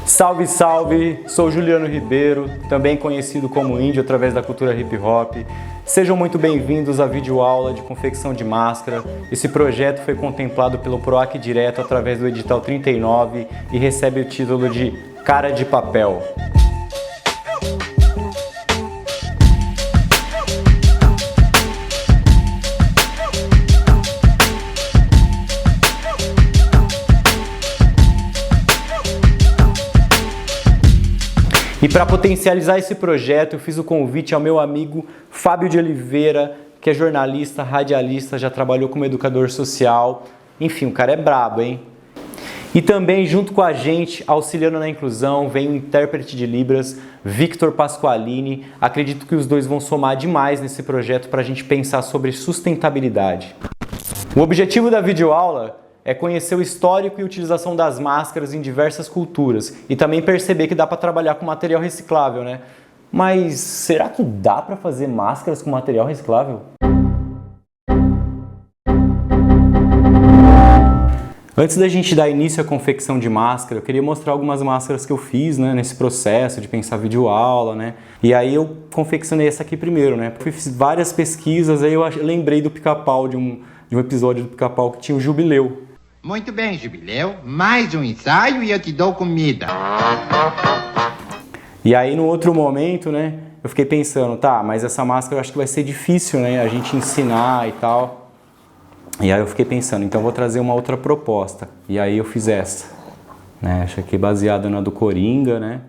Salve, salve! Sou Juliano Ribeiro, também conhecido como Índio através da cultura hip hop. Sejam muito bem-vindos à videoaula de confecção de máscara. Esse projeto foi contemplado pelo PROAC Direto através do edital 39 e recebe o título de Cara de Papel. E para potencializar esse projeto, eu fiz o convite ao meu amigo Fábio de Oliveira, que é jornalista, radialista, já trabalhou como educador social. Enfim, o cara é brabo, hein? E também, junto com a gente, auxiliando na inclusão, vem o intérprete de Libras, Victor Pasqualini. Acredito que os dois vão somar demais nesse projeto para a gente pensar sobre sustentabilidade. O objetivo da videoaula é conhecer o histórico e utilização das máscaras em diversas culturas e também perceber que dá para trabalhar com material reciclável, né? Mas será que dá para fazer máscaras com material reciclável? Antes da gente dar início à confecção de máscara, eu queria mostrar algumas máscaras que eu fiz, né, nesse processo de pensar videoaula, né? E aí eu confeccionei essa aqui primeiro, né? Fiz várias pesquisas, aí eu lembrei do Pica-Pau, de um episódio do Pica-Pau que tinha o Jubileu. Muito bem, Jubileu. Mais um ensaio e eu te dou comida. E aí, no outro momento, né, eu fiquei pensando, tá, mas essa máscara eu acho que vai ser difícil, né, a gente ensinar e tal. E aí eu fiquei pensando, então eu vou trazer uma outra proposta. E aí eu fiz essa, né, acho que baseada na do Coringa, né.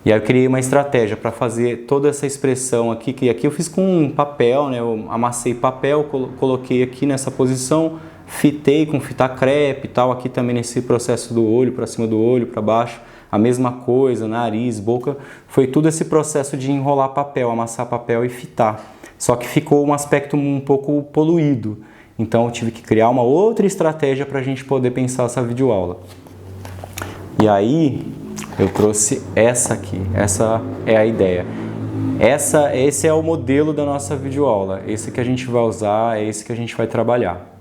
E aí eu criei uma estratégia para fazer toda essa expressão aqui, que aqui eu fiz com papel, né? Eu amassei papel, coloquei aqui nessa posição, fitei com fita crepe e tal, aqui também nesse processo do olho, para cima do olho, para baixo, a mesma coisa, nariz, boca, foi tudo esse processo de enrolar papel, amassar papel e fitar. Só que ficou um aspecto um pouco poluído, então eu tive que criar uma outra estratégia para a gente poder pensar essa videoaula. E aí eu trouxe essa aqui, essa é a ideia. Esse é o modelo da nossa videoaula, esse que a gente vai usar, é esse que a gente vai trabalhar.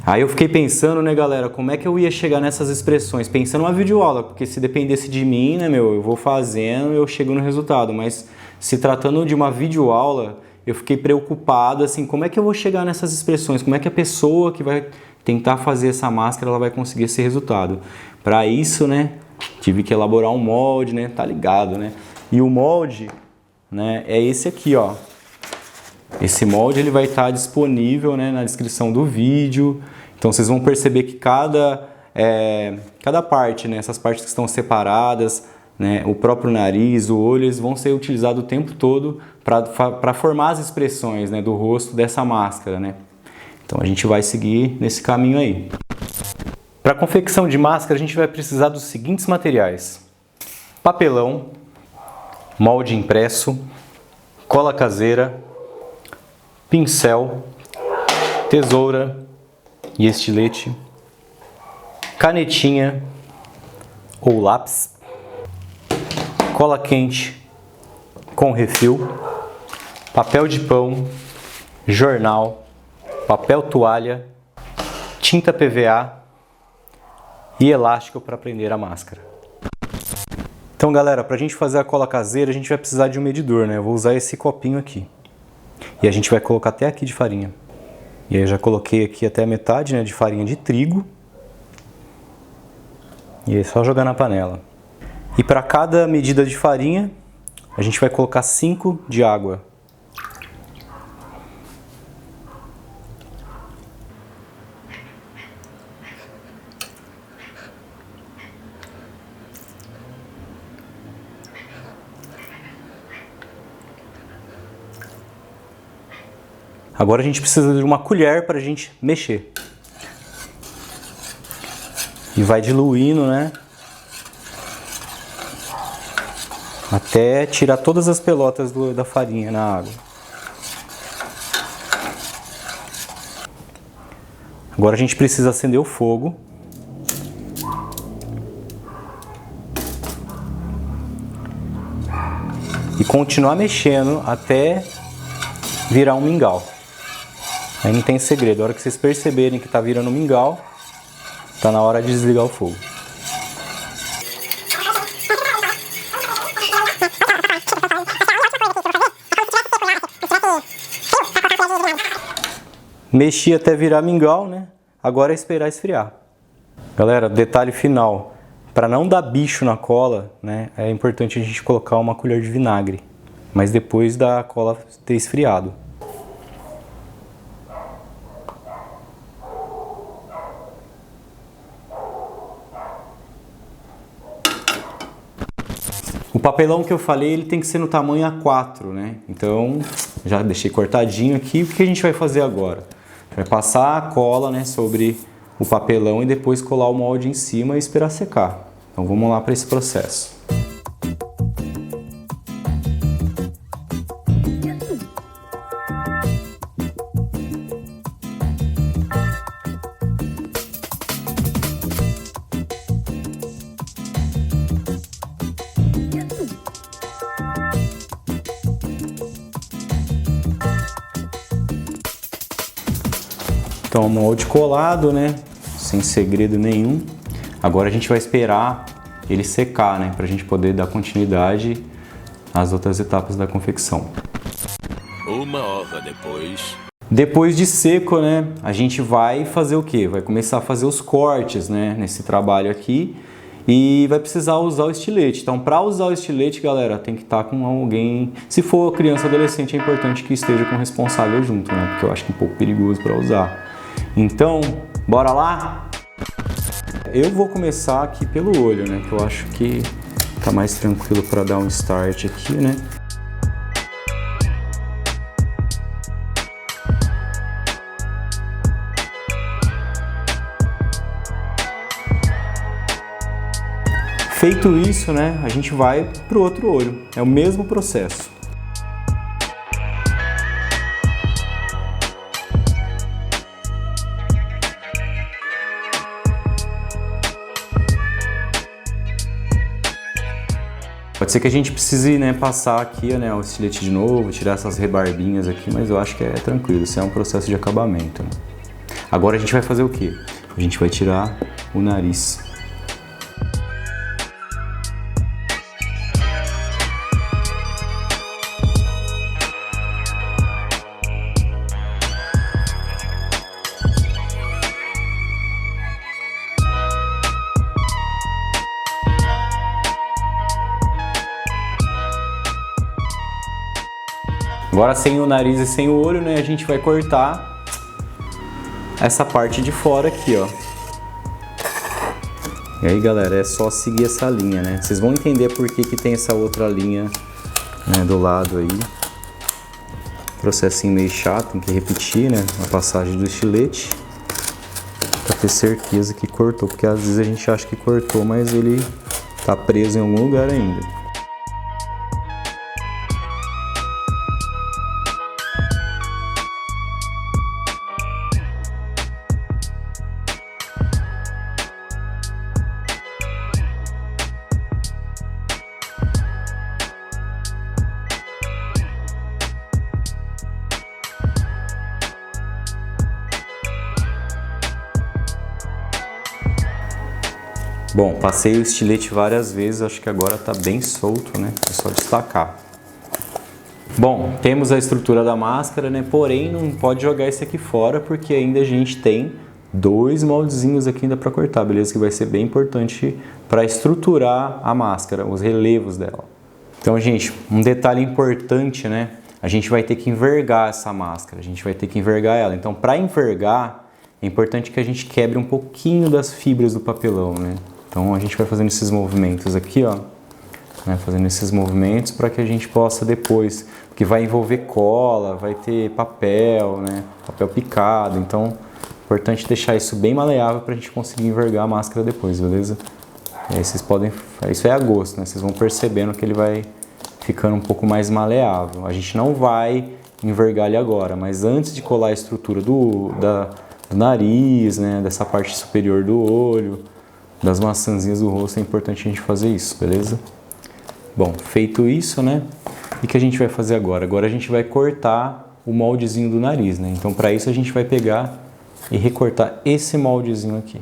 Aí eu fiquei pensando, né, galera, como é que eu ia chegar nessas expressões, pensando numa videoaula, porque se dependesse de mim, né, eu vou fazendo e eu chego no resultado, mas se tratando de uma videoaula, eu fiquei preocupado, assim, como é que eu vou chegar nessas expressões, como é que a pessoa que vai tentar fazer essa máscara, ela vai conseguir esse resultado. Para isso, né, tive que elaborar um molde, né? Tá ligado, né? E o molde, né, é esse aqui, ó. Esse molde ele vai estar disponível, né, na descrição do vídeo. Então vocês vão perceber que cada parte, né, essas partes que estão separadas, né, o próprio nariz, o olho, eles vão ser utilizados o tempo todo para formar as expressões, né, do rosto dessa máscara, né? Então a gente vai seguir nesse caminho aí. Para a confecção de máscara, a gente vai precisar dos seguintes materiais: papelão, molde impresso, cola caseira, pincel, tesoura e estilete, canetinha ou lápis, cola quente com refil, papel de pão, jornal, papel toalha, tinta PVA e elástico para prender a máscara. Então, galera, para a gente fazer a cola caseira, a gente vai precisar de um medidor, né? Eu vou usar esse copinho aqui. E a gente vai colocar até aqui de farinha. E aí eu já coloquei aqui até a metade, né, de farinha de trigo. E aí é só jogar na panela. E para cada medida de farinha, a gente vai colocar 5 de água. Agora a gente precisa de uma colher para a gente mexer. E vai diluindo, né? Até tirar todas as pelotas da farinha na água. Agora a gente precisa acender o fogo. E continuar mexendo até virar um mingau. Aí não tem segredo, a hora que vocês perceberem que está virando um mingau, tá na hora de desligar o fogo. Mexi até virar mingau, né? Agora é esperar esfriar. Galera, detalhe final. Para não dar bicho na cola, né, é importante a gente colocar uma colher de vinagre. Mas depois da cola ter esfriado. O papelão que eu falei, ele tem que ser no tamanho A4, né? Então, já deixei cortadinho aqui. O que a gente vai fazer agora? Vai passar a cola, né, sobre o papelão e depois colar o molde em cima e esperar secar. Então vamos lá para esse processo. Então o molde colado, né? Sem segredo nenhum. Agora a gente vai esperar ele secar, né? Pra gente poder dar continuidade às outras etapas da confecção. 1 hora depois. Depois de seco, né? A gente vai fazer o quê? Vai começar a fazer os cortes, né? Nesse trabalho aqui. E vai precisar usar o estilete. Então, para usar o estilete, galera, tem que estar com alguém. Se for criança ou adolescente, é importante que esteja com o responsável junto, né? Porque eu acho que é um pouco perigoso para usar. Então, bora lá? Eu vou começar aqui pelo olho, né? Que eu acho que tá mais tranquilo para dar um start aqui, né? Feito isso, né? A gente vai pro outro olho. É o mesmo processo. Pode ser que a gente precise, né, passar aqui, né, o estilete de novo, tirar essas rebarbinhas aqui, mas eu acho que é tranquilo, isso é um processo de acabamento. Né? Agora a gente vai fazer o quê? A gente vai tirar o nariz. Agora sem o nariz e sem o olho, né, a gente vai cortar essa parte de fora aqui, ó. E aí, galera, é só seguir essa linha, né? Vocês vão entender por que tem essa outra linha, né, do lado aí. Processinho meio chato, tem que repetir, né, a passagem do estilete pra ter certeza que cortou, porque às vezes a gente acha que cortou, mas ele tá preso em algum lugar ainda. Bom, passei o estilete várias vezes, acho que agora está bem solto, né? É só destacar. Bom, temos a estrutura da máscara, né? Porém, não pode jogar esse aqui fora, porque ainda a gente tem 2 moldezinhos aqui ainda para cortar, beleza? Que vai ser bem importante para estruturar a máscara, os relevos dela. Então, gente, um detalhe importante, né? A gente vai ter que envergar essa máscara, a gente vai ter que envergar ela. Então, para envergar, é importante que a gente quebre um pouquinho das fibras do papelão, né? Então a gente vai fazendo esses movimentos aqui, ó, né, fazendo esses movimentos para que a gente possa depois, porque vai envolver cola, vai ter papel, né, papel picado, então é importante deixar isso bem maleável para a gente conseguir envergar a máscara depois, beleza? E aí vocês podem, isso é a gosto, né, vocês vão percebendo que ele vai ficando um pouco mais maleável. A gente não vai envergar ele agora, mas antes de colar a estrutura do nariz, né, dessa parte superior do olho, das maçãzinhas do rosto, é importante a gente fazer isso, beleza? Bom, feito isso, né? E o que a gente vai fazer agora? Agora a gente vai cortar o moldezinho do nariz, né? Então, para isso a gente vai pegar e recortar esse moldezinho aqui.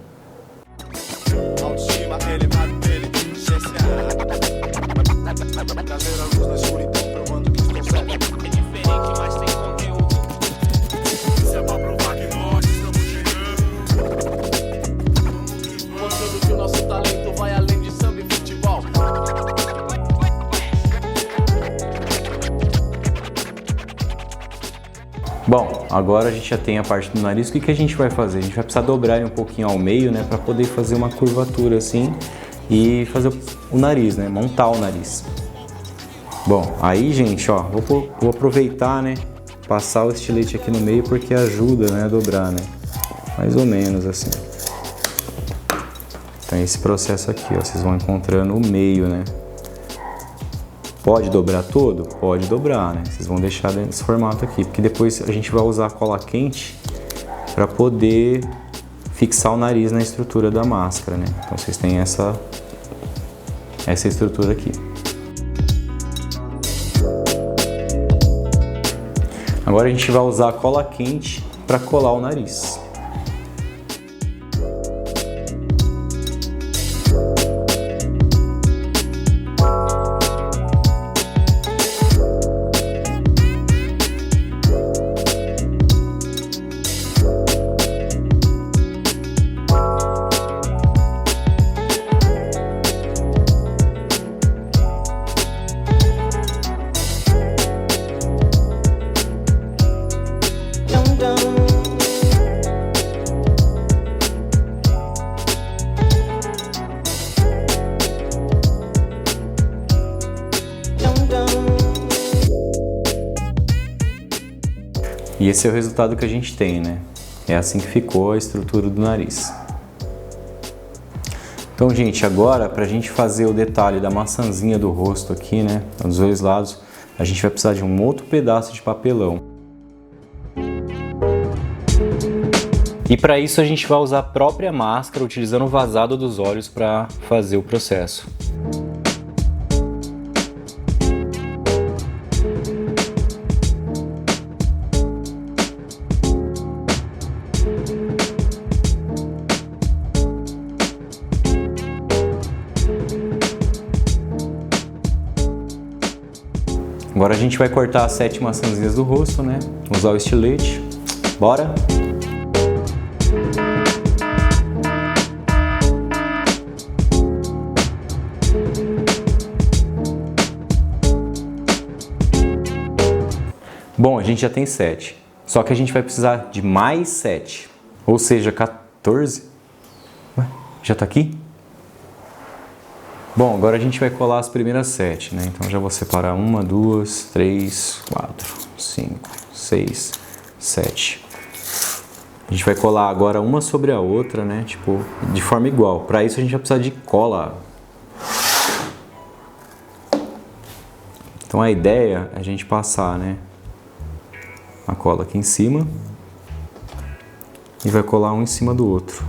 agora a gente já tem a parte do nariz. O que a gente vai fazer? A gente vai precisar dobrar ele um pouquinho ao meio, né? Para poder fazer uma curvatura assim e fazer o nariz, né? Montar o nariz. Bom, aí, gente, ó, vou aproveitar, né? Passar o estilete aqui no meio porque ajuda, né? A dobrar, né? Mais ou menos assim. Então esse processo aqui, ó, vocês vão encontrando o meio, né? Pode dobrar todo? Pode dobrar, né? Vocês vão deixar nesse formato aqui, porque depois a gente vai usar cola quente para poder fixar o nariz na estrutura da máscara, né? Então vocês têm essa estrutura aqui. Agora a gente vai usar a cola quente para colar o nariz. E esse é o resultado que a gente tem, né? É assim que ficou a estrutura do nariz. Então, gente, agora pra gente fazer o detalhe da maçãzinha do rosto aqui, né? Dos dois lados, a gente vai precisar de um outro pedaço de papelão. E para isso a gente vai usar a própria máscara, utilizando o vazado dos olhos para fazer o processo. Agora a gente vai cortar as 7 maçãzinhas do rosto, né? Usar o estilete. Bora? Bom, a gente já tem 7. Só que a gente vai precisar de mais 7. Ou seja, 14. Ué, já tá aqui? Bom, agora a gente vai colar as primeiras 7, né? Então já vou separar 1, 2, 3, 4, 5, 6, 7. A gente vai colar agora uma sobre a outra, né? Tipo, de forma igual. Para isso a gente vai precisar de cola. Então a ideia é a gente passar, né? A cola aqui em cima. E vai colar um em cima do outro.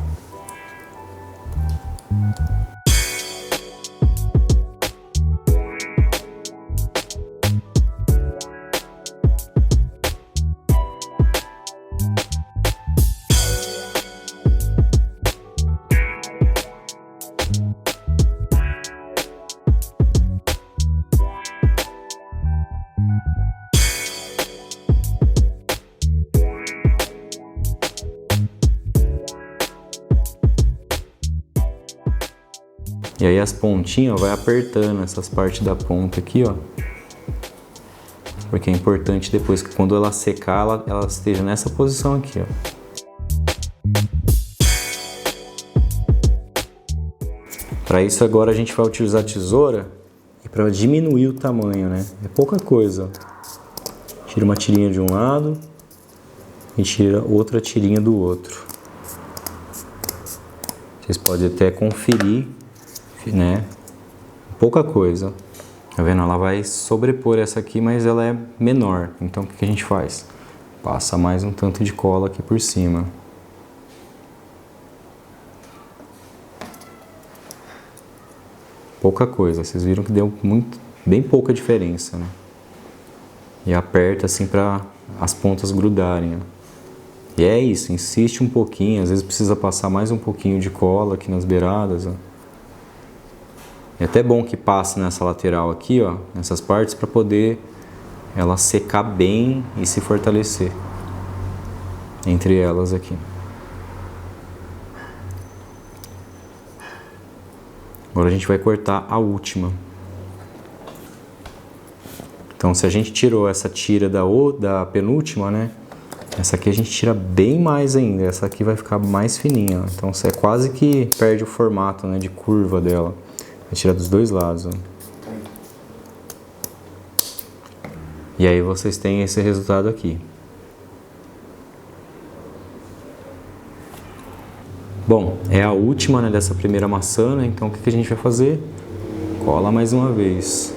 E aí as pontinhas, ó, vai apertando essas partes da ponta aqui, ó. Porque é importante depois que quando ela secar, ela esteja nessa posição aqui, ó. Para isso agora a gente vai utilizar a tesoura e para diminuir o tamanho, né? É pouca coisa. Tira uma tirinha de um lado e tira outra tirinha do outro. Vocês podem até conferir, né? Pouca coisa. Tá vendo? Ela vai sobrepor essa aqui, mas ela é menor. Então o que a gente faz? Passa mais um tanto de cola aqui por cima. Pouca coisa. Vocês viram que deu bem pouca diferença, né? E aperta assim para as pontas grudarem, ó. E é isso, insiste um pouquinho. Às vezes precisa passar mais um pouquinho de cola aqui nas beiradas, ó. É até bom que passe nessa lateral aqui, ó, nessas partes, para poder ela secar bem e se fortalecer entre elas aqui. Agora a gente vai cortar a última. Então, se a gente tirou essa tira da penúltima, né, Essa aqui a gente tira bem mais ainda, essa aqui vai ficar mais fininha, ó. Então você quase que perde o formato, né, de curva dela. Vai tirar dos dois lados, ó. E aí vocês têm esse resultado aqui. Bom, é a última, né, dessa primeira maçã, né? Então o que a gente vai fazer? Cola mais uma vez.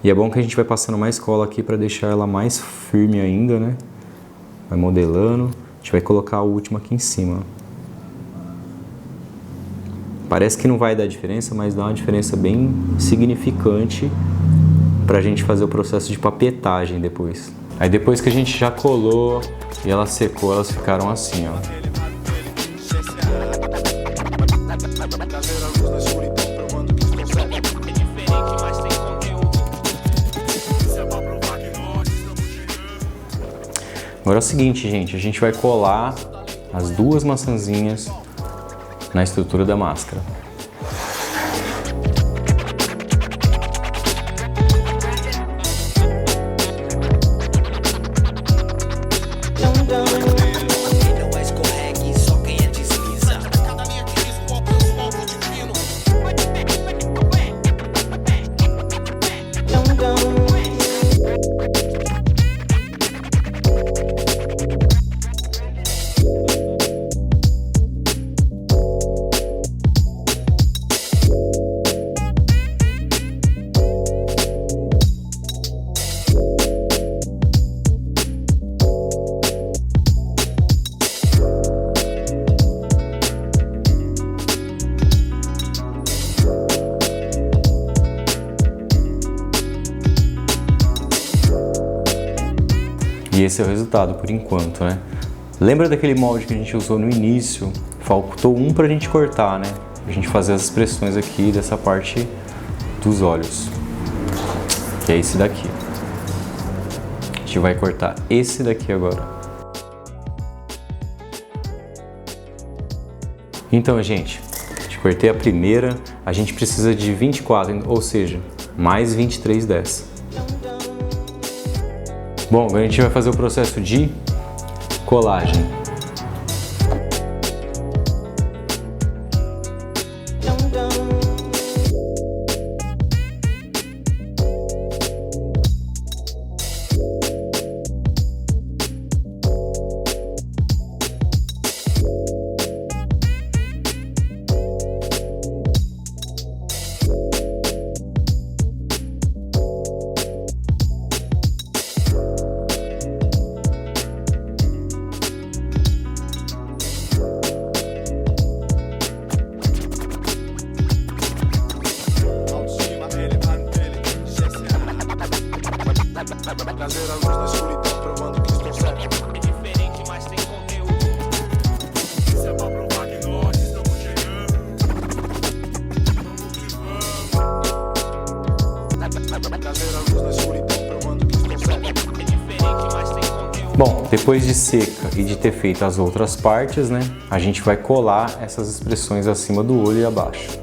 E é bom que a gente vai passando mais cola aqui para deixar ela mais firme ainda, né? Vai modelando. A gente vai colocar a última aqui em cima. Parece que não vai dar diferença, mas dá uma diferença bem significante para a gente fazer o processo de papetagem depois. Aí depois que a gente já colou e ela secou, elas ficaram assim, ó. Agora é o seguinte, gente, a gente vai colar as duas maçãzinhas na estrutura da máscara. E esse é o resultado por enquanto, né? Lembra daquele molde que a gente usou no início? Faltou um pra gente cortar, né? A gente fazer as expressões aqui dessa parte dos olhos. Que é esse daqui. A gente vai cortar esse daqui agora. Então, gente, cortei a primeira. A gente precisa de 24, ou seja, mais 23 dessa. Bom, agora a gente vai fazer o processo de colagem. Trazer a luz na escuridão, provando que estou certo. É diferente, mas tem conteúdo. Isso é pra provar que nós estamos chegando. Trazer a luz na escuridão, provando que estou certo. É diferente, mas tem conteúdo. Bom, depois de seca e de ter feito as outras partes, né, a gente vai colar essas expressões acima do olho e abaixo.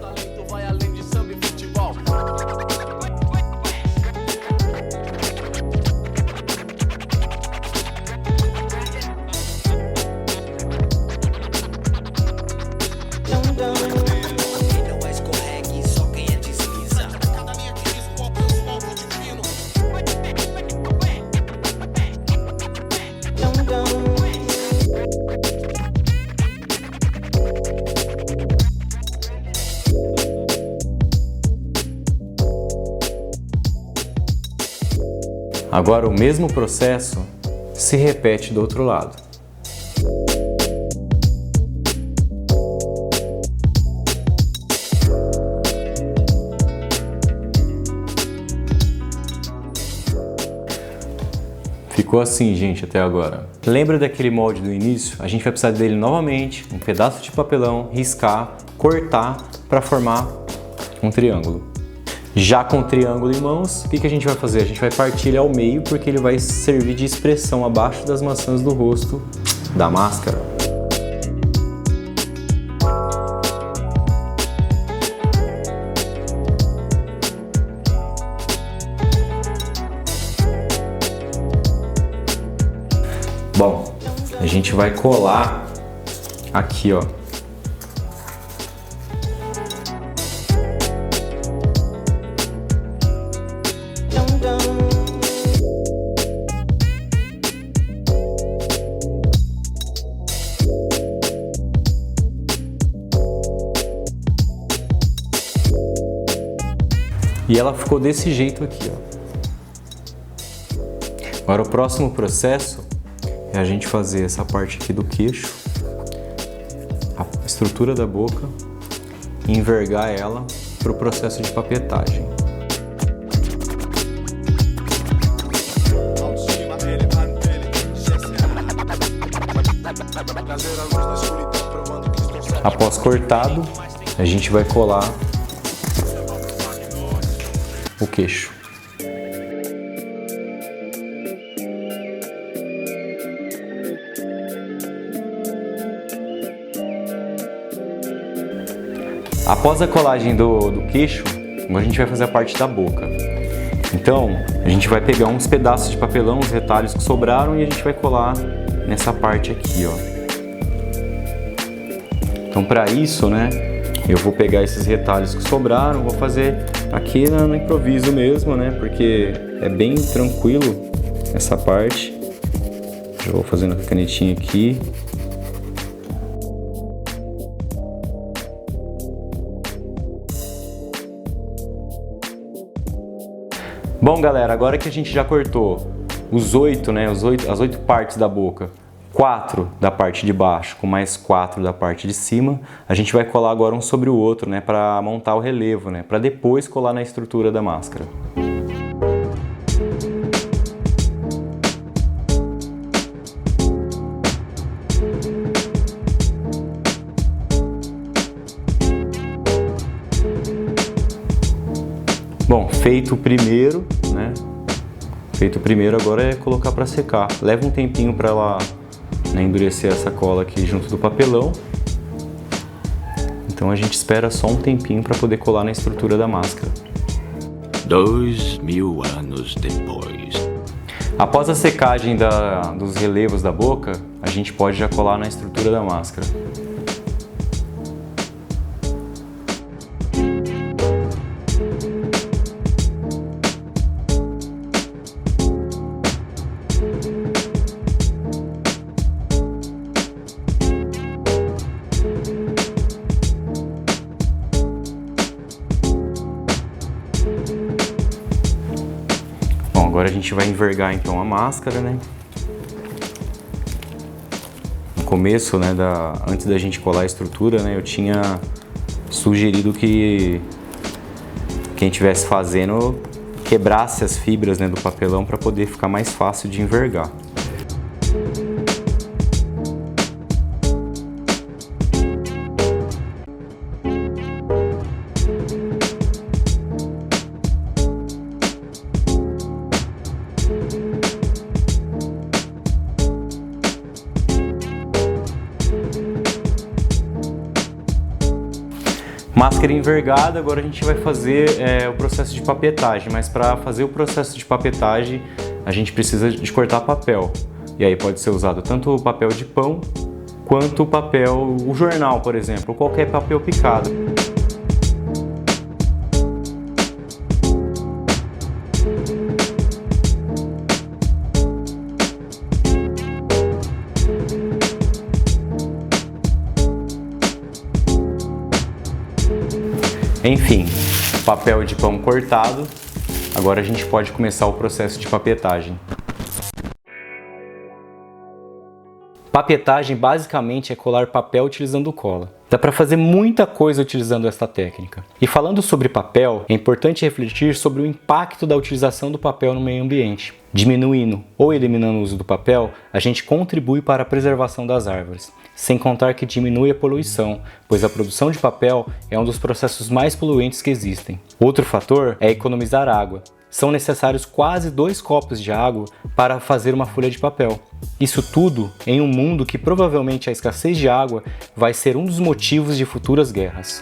Agora o mesmo processo se repete do outro lado. Ficou assim, gente, até agora. Lembra daquele molde do início? A gente vai precisar dele novamente, um pedaço de papelão, riscar, cortar para formar um triângulo. Já com o triângulo em mãos, o que a gente vai fazer? A gente vai partir ele ao meio porque ele vai servir de expressão abaixo das maçãs do rosto da máscara. Bom, gente vai colar aqui, ó. E ela ficou desse jeito aqui, ó. Agora o próximo processo é a gente fazer essa parte aqui do queixo, a estrutura da boca, e envergar ela para o processo de papetagem. Após cortado, a gente vai colar o queixo. Após a colagem do queixo, agora a gente vai fazer a parte da boca. Então, a gente vai pegar uns pedaços de papelão, os retalhos que sobraram, e a gente vai colar nessa parte aqui, ó. Então, para isso, né, eu vou pegar esses retalhos que sobraram, vou fazer aqui no improviso mesmo, né, porque é bem tranquilo essa parte. Já vou fazendo com a canetinha aqui. Bom, galera, agora que a gente já cortou as 8 partes da boca, 4 da parte de baixo com mais 4 da parte de cima, a gente vai colar agora um sobre o outro, né, para montar o relevo, né, para depois colar na estrutura da máscara. Bom, feito o primeiro, né? Feito o primeiro, agora é colocar para secar. Leva um tempinho para ela, né, endurecer essa cola aqui junto do papelão. Então a gente espera só um tempinho para poder colar na estrutura da máscara. 2000 anos depois. Após a secagem dos relevos da boca, a gente pode já colar na estrutura da máscara. Agora a gente vai envergar então a máscara, né? No começo, né, antes da gente colar a estrutura, né, eu tinha sugerido que quem estivesse fazendo quebrasse as fibras, né, do papelão para poder ficar mais fácil de envergar. Máscara envergada, agora a gente vai fazer o processo de papetagem, mas para fazer o processo de papetagem a gente precisa de cortar papel. E aí pode ser usado tanto o papel de pão quanto o jornal, por exemplo, ou qualquer papel picado. Enfim, papel de pão cortado, agora a gente pode começar o processo de papetagem. Papetagem basicamente é colar papel utilizando cola. Dá para fazer muita coisa utilizando esta técnica. E falando sobre papel, é importante refletir sobre o impacto da utilização do papel no meio ambiente. Diminuindo ou eliminando o uso do papel, a gente contribui para a preservação das árvores. Sem contar que diminui a poluição, pois a produção de papel é um dos processos mais poluentes que existem. Outro fator é economizar água. São necessários quase 2 copos de água para fazer uma folha de papel. Isso tudo em um mundo que provavelmente a escassez de água vai ser um dos motivos de futuras guerras.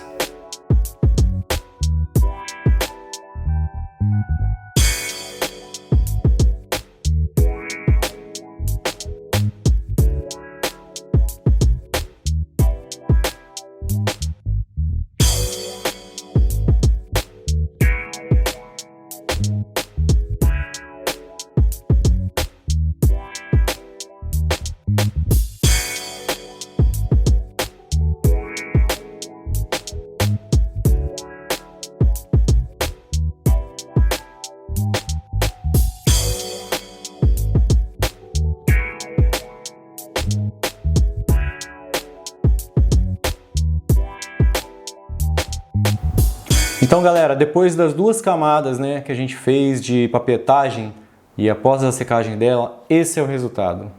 Então, galera, depois das 2 camadas, né, que a gente fez de papetagem e após a secagem dela, esse é o resultado.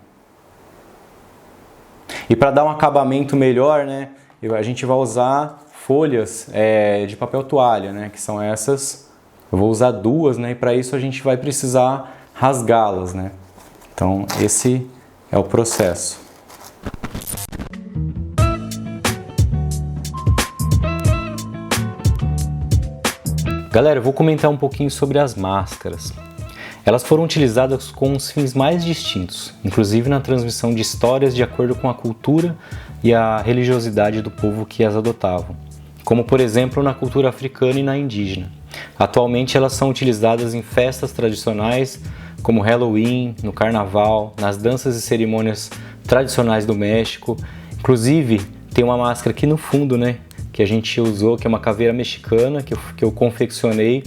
E para dar um acabamento melhor, né, a gente vai usar folhas de papel toalha, né, que são essas. Eu vou usar 2, né, e para isso a gente vai precisar rasgá-las, né. Então, esse é o processo. Galera, eu vou comentar um pouquinho sobre as máscaras. Elas foram utilizadas com os fins mais distintos, inclusive na transmissão de histórias de acordo com a cultura e a religiosidade do povo que as adotavam, como por exemplo na cultura africana e na indígena. Atualmente elas são utilizadas em festas tradicionais como Halloween, no Carnaval, nas danças e cerimônias tradicionais do México. Inclusive tem uma máscara aqui no fundo, né, que a gente usou, que é uma caveira mexicana que eu confeccionei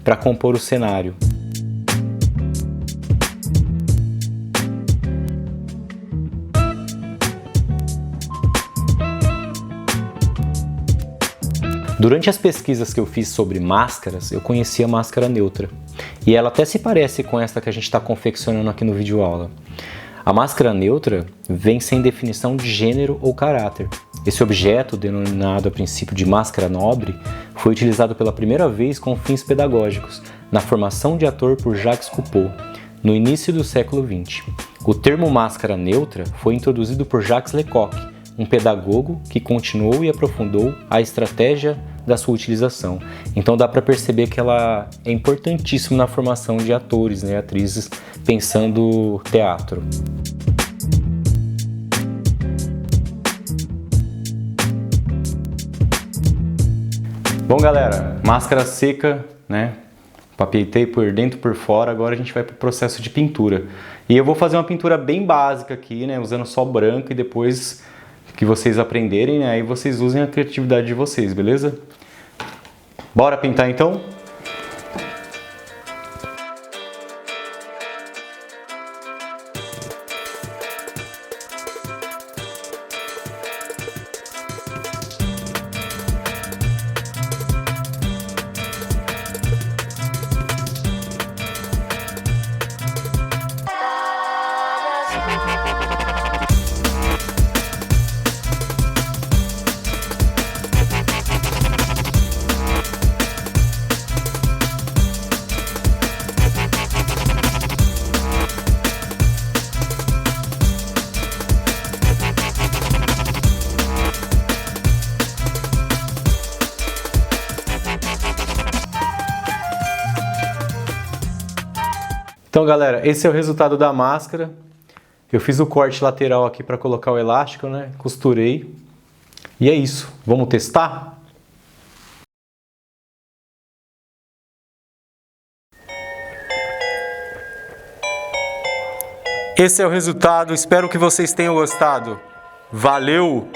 para compor o cenário. Durante as pesquisas que eu fiz sobre máscaras, eu conheci a máscara neutra. E ela até se parece com esta que a gente está confeccionando aqui no vídeo aula. A máscara neutra vem sem definição de gênero ou caráter. Esse objeto, denominado a princípio de máscara nobre, foi utilizado pela primeira vez com fins pedagógicos, na formação de ator por Jacques Coupeau, no início do século XX. O termo máscara neutra foi introduzido por Jacques Lecoq, um pedagogo que continuou e aprofundou a estratégia da sua utilização. Então dá para perceber que ela é importantíssima na formação de atores, né, atrizes, pensando teatro. Bom, galera, máscara seca, né? Papetei por dentro e por fora, agora a gente vai para o processo de pintura. E eu vou fazer uma pintura bem básica aqui, né? Usando só branco, e depois que vocês aprenderem, né? Aí vocês usem a criatividade de vocês, beleza? Bora pintar então? Então, galera, esse é o resultado da máscara. Eu fiz o corte lateral aqui para colocar o elástico, né? Costurei. E é isso. Vamos testar? Esse é o resultado. Espero que vocês tenham gostado. Valeu!